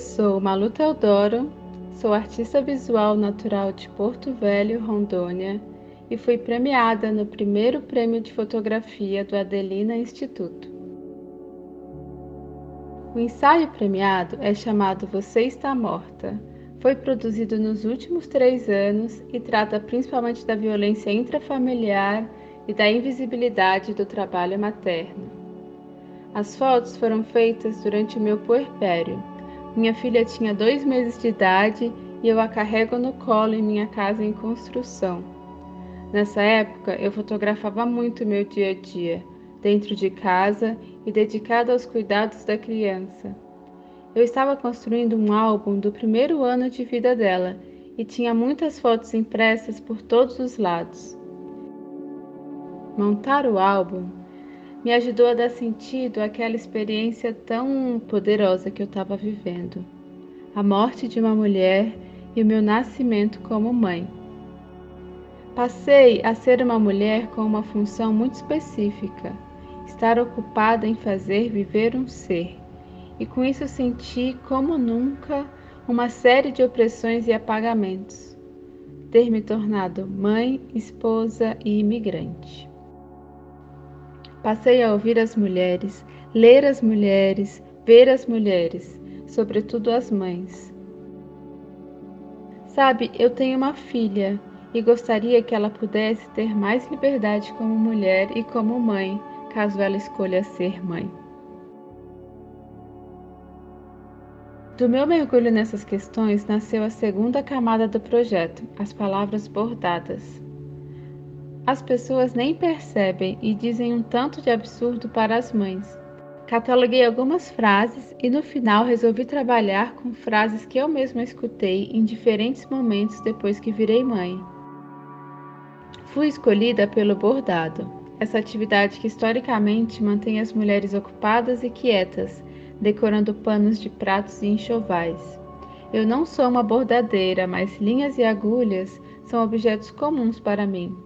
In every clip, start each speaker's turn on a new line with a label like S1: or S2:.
S1: sou Malu Teodoro, sou artista visual natural de Porto Velho, Rondônia, e fui premiada no primeiro prêmio de fotografia do Adelina Instituto. O ensaio premiado é chamado Você Está Morta. Foi produzido nos últimos 3 anos e trata principalmente da violência intrafamiliar e da invisibilidade do trabalho materno. As fotos foram feitas durante o meu puerpério. Minha filha tinha 2 meses de idade e eu a carrego no colo em minha casa em construção. Nessa época, eu fotografava muito meu dia a dia, dentro de casa e dedicada aos cuidados da criança. Eu estava construindo um álbum do primeiro ano de vida dela e tinha muitas fotos impressas por todos os lados. Montar o álbum me ajudou a dar sentido àquela experiência tão poderosa que eu estava vivendo. A morte de uma mulher e o meu nascimento como mãe. Passei a ser uma mulher com uma função muito específica, estar ocupada em fazer viver um ser. E com isso senti, como nunca, uma série de opressões e apagamentos. Ter me tornado mãe, esposa e imigrante. Passei a ouvir as mulheres, ler as mulheres, ver as mulheres, sobretudo as mães. Sabe, eu tenho uma filha e gostaria que ela pudesse ter mais liberdade como mulher e como mãe, caso ela escolha ser mãe. Do meu mergulho nessas questões nasceu a segunda camada do projeto, as palavras bordadas. As pessoas nem percebem e dizem um tanto de absurdo para as mães. Cataloguei algumas frases e no final resolvi trabalhar com frases que eu mesma escutei em diferentes momentos depois que virei mãe. Fui escolhida pelo bordado, essa atividade que historicamente mantém as mulheres ocupadas e quietas, decorando panos de pratos e enxovais. Eu não sou uma bordadeira, mas linhas e agulhas são objetos comuns para mim,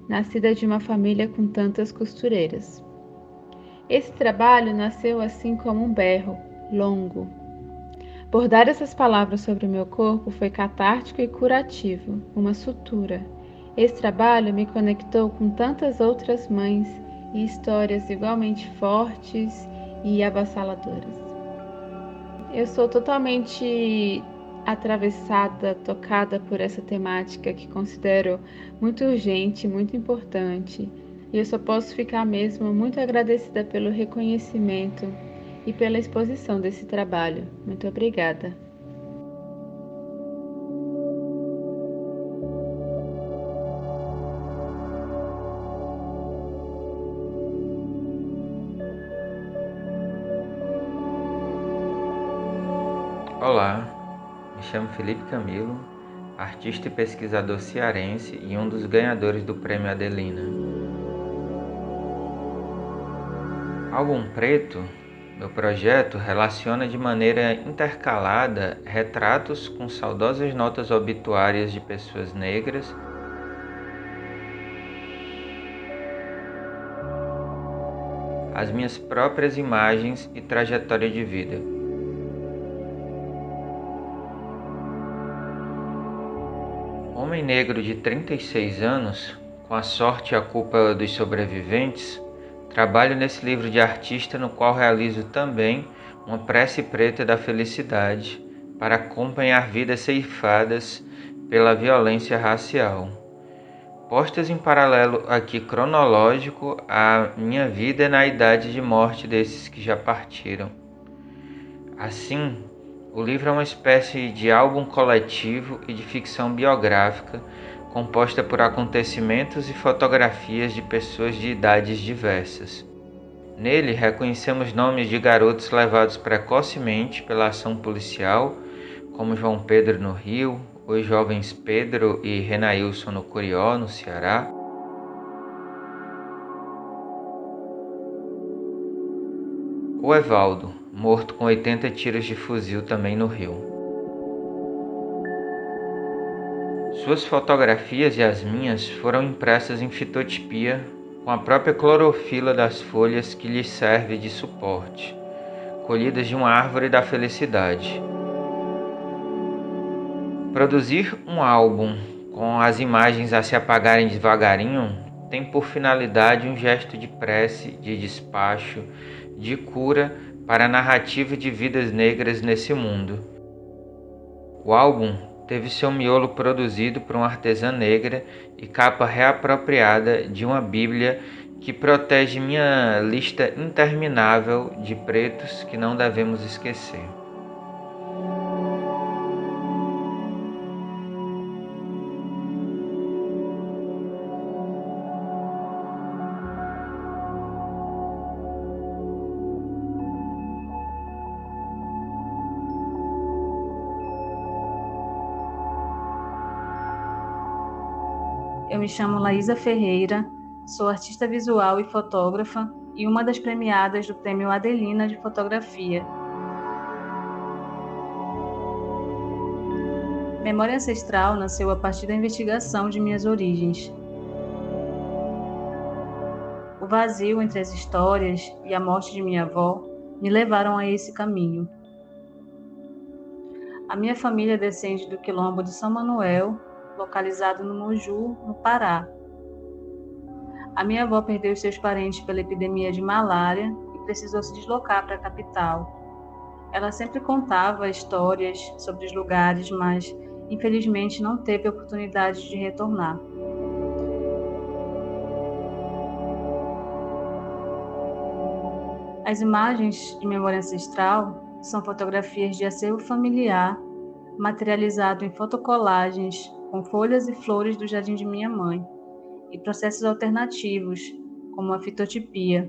S1: nascida de uma família com tantas costureiras. Esse trabalho nasceu assim como um berro, longo. Bordar essas palavras sobre o meu corpo foi catártico e curativo, uma sutura. Esse trabalho me conectou com tantas outras mães e histórias igualmente fortes e avassaladoras. Eu sou totalmente atravessada, tocada por essa temática que considero muito urgente, muito importante. E eu só posso ficar mesmo muito agradecida pelo reconhecimento e pela exposição desse trabalho. Muito obrigada.
S2: Olá, me chamo Felipe Camilo, artista e pesquisador cearense e um dos ganhadores do Prêmio Adelina. Álbum Preto, meu projeto, relaciona de maneira intercalada retratos com saudosas notas obituárias de pessoas negras, as minhas próprias imagens e trajetória de vida. Homem negro de 36 anos, com a sorte e a culpa dos sobreviventes, trabalho nesse livro de artista no qual realizo também uma prece preta da felicidade para acompanhar vidas ceifadas pela violência racial. Postas em paralelo aqui cronológico à minha vida na idade de morte desses que já partiram. Assim, o livro é uma espécie de álbum coletivo e de ficção biográfica composta por acontecimentos e fotografias de pessoas de idades diversas. Nele, reconhecemos nomes de garotos levados precocemente pela ação policial, como João Pedro no Rio, os jovens Pedro e Renailson no Curió, no Ceará. O Evaldo, morto com 80 tiros de fuzil também no Rio. Suas fotografias e as minhas foram impressas em fitotipia com a própria clorofila das folhas que lhes serve de suporte, colhidas de uma árvore da felicidade. Produzir um álbum com as imagens a se apagarem devagarinho tem por finalidade um gesto de prece, de despacho, de cura para a narrativa de vidas negras nesse mundo. O álbum teve seu miolo produzido por uma artesã negra e capa reapropriada de uma Bíblia que protege minha lista interminável de pretos que não devemos esquecer.
S3: Eu me chamo Laísa Ferreira, sou artista visual e fotógrafa e uma das premiadas do Prêmio Adelina de Fotografia. Memória Ancestral nasceu a partir da investigação de minhas origens. O vazio entre as histórias e a morte de minha avó me levaram a esse caminho. A minha família descende do quilombo de São Manuel, localizado no Moju, no Pará. A minha avó perdeu seus parentes pela epidemia de malária e precisou se deslocar para a capital. Ela sempre contava histórias sobre os lugares, mas infelizmente não teve a oportunidade de retornar. As imagens de memória ancestral são fotografias de acervo familiar, materializado em fotocolagens com folhas e flores do jardim de minha mãe, e processos alternativos, como a fitotipia.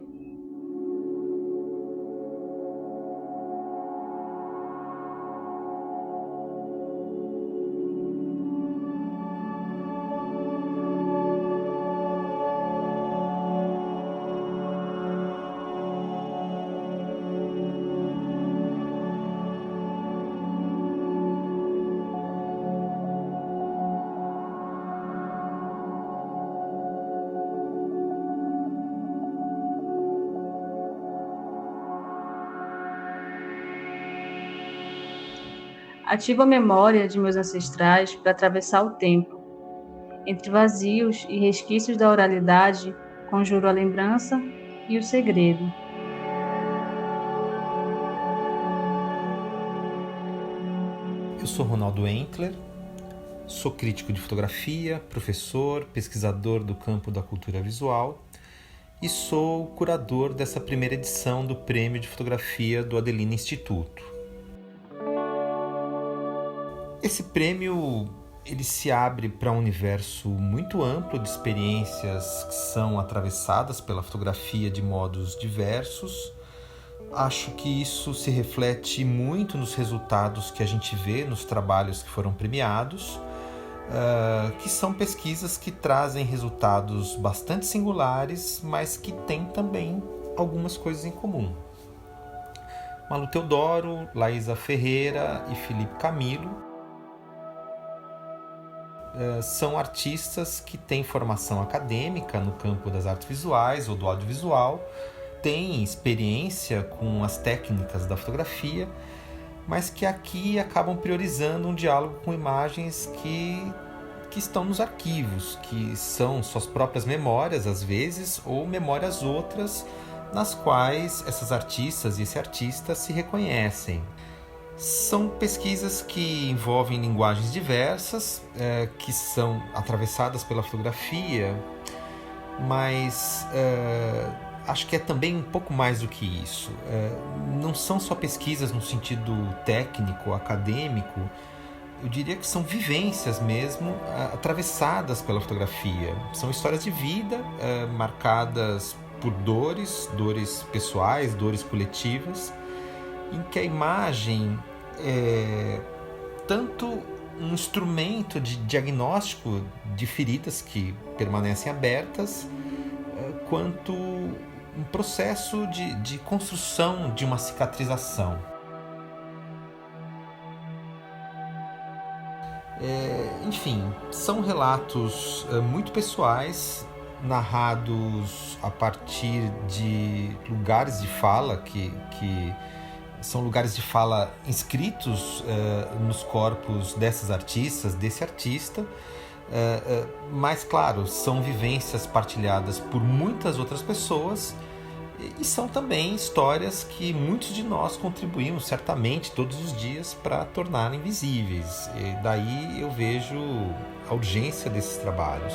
S3: Ativo a memória de meus ancestrais para atravessar o tempo. Entre vazios e resquícios da oralidade, conjuro a lembrança e o segredo.
S4: Eu sou Ronaldo Entler, sou crítico de fotografia, professor, pesquisador do campo da cultura visual e sou curador dessa primeira edição do Prêmio de Fotografia do Adelina Instituto. Esse prêmio ele se abre para um universo muito amplo de experiências que são atravessadas pela fotografia de modos diversos. Acho que isso se reflete muito nos resultados que a gente vê nos trabalhos que foram premiados, que são pesquisas que trazem resultados bastante singulares, mas que têm também algumas coisas em comum. Malu Teodoro, Laísa Ferreira e Felipe Camilo são artistas que têm formação acadêmica no campo das artes visuais ou do audiovisual, têm experiência com as técnicas da fotografia, mas que aqui acabam priorizando um diálogo com imagens que estão nos arquivos, que são suas próprias memórias às vezes, ou memórias outras nas quais essas artistas e esse artista se reconhecem. São pesquisas que envolvem linguagens diversas, que são atravessadas pela fotografia, mas acho que é também um pouco mais do que isso. Não são só pesquisas no sentido técnico, acadêmico, eu diria que são vivências mesmo, atravessadas pela fotografia. São histórias de vida marcadas por dores pessoais, dores coletivas, em que a imagem é tanto um instrumento de diagnóstico de feridas que permanecem abertas, quanto um processo de construção de uma cicatrização. Enfim, são relatos muito pessoais, narrados a partir de lugares de fala que são lugares de fala inscritos nos corpos dessas artistas, desse artista, mas, claro, são vivências partilhadas por muitas outras pessoas e são também histórias que muitos de nós contribuímos certamente todos os dias para tornarem visíveis. E daí eu vejo a urgência desses trabalhos.